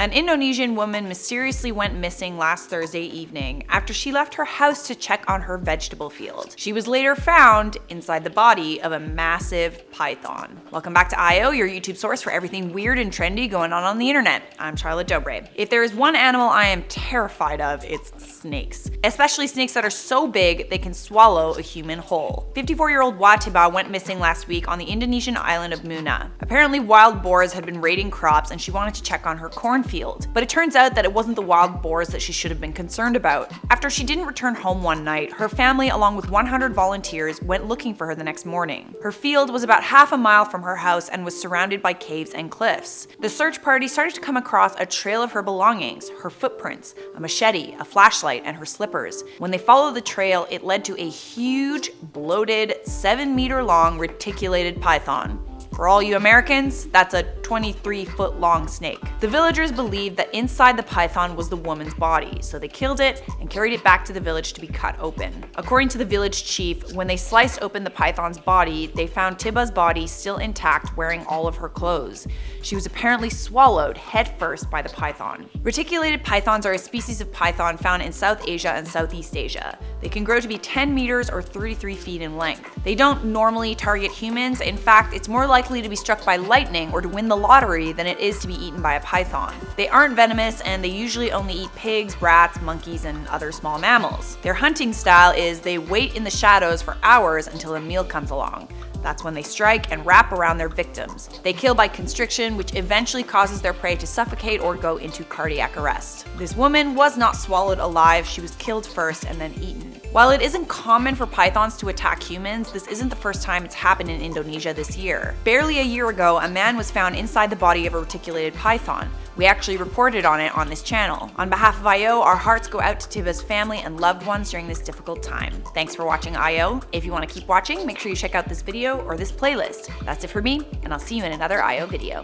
An Indonesian woman mysteriously went missing last Thursday evening after she left her house to check on her vegetable field. She was later found inside the body of a massive python. Welcome back to IO, your YouTube source for everything weird and trendy going on the internet. I'm Charlotte Dobre. If there is one animal I am terrified of, it's snakes. Especially snakes that are so big they can swallow a human whole. 54-year-old Watiba went missing last week on the Indonesian island of Muna. Apparently wild boars had been raiding crops and she wanted to check on her cornfield. But it turns out that it wasn't the wild boars that she should have been concerned about. After she didn't return home one night, her family along with 100 volunteers went looking for her the next morning. Her field was about half a mile from her house and was surrounded by caves and cliffs. The search party started to come across a trail of her belongings, her footprints, a machete, a flashlight, and her slippers. When they followed the trail, it led to a huge, bloated, 7-meter-long reticulated python. For all you Americans, that's a 23-foot-long snake. The villagers believed that inside the python was the woman's body, so they killed it and carried it back to the village to be cut open. According to the village chief, when they sliced open the python's body, they found Tiba's body still intact, wearing all of her clothes. She was apparently swallowed headfirst by the python. Reticulated pythons are a species of python found in South Asia and Southeast Asia. They can grow to be 10 meters or 33 feet in length. They don't normally target humans. In fact, it's more likely to be struck by lightning or to win the lottery than it is to be eaten by a python. They aren't venomous and they usually only eat pigs, rats, monkeys, and other small mammals. Their hunting style is they wait in the shadows for hours until a meal comes along. That's when they strike and wrap around their victims. They kill by constriction, which eventually causes their prey to suffocate or go into cardiac arrest. This woman was not swallowed alive, she was killed first and then eaten. While it isn't common for pythons to attack humans, this isn't the first time it's happened in Indonesia this year. Barely a year ago, a man was found inside the body of a reticulated python. We actually reported on it on this channel. On behalf of IO, our hearts go out to Tiba's family and loved ones during this difficult time. Thanks for watching IO. If you want to keep watching, make sure you check out this video or this playlist. That's it for me, and I'll see you in another IO video.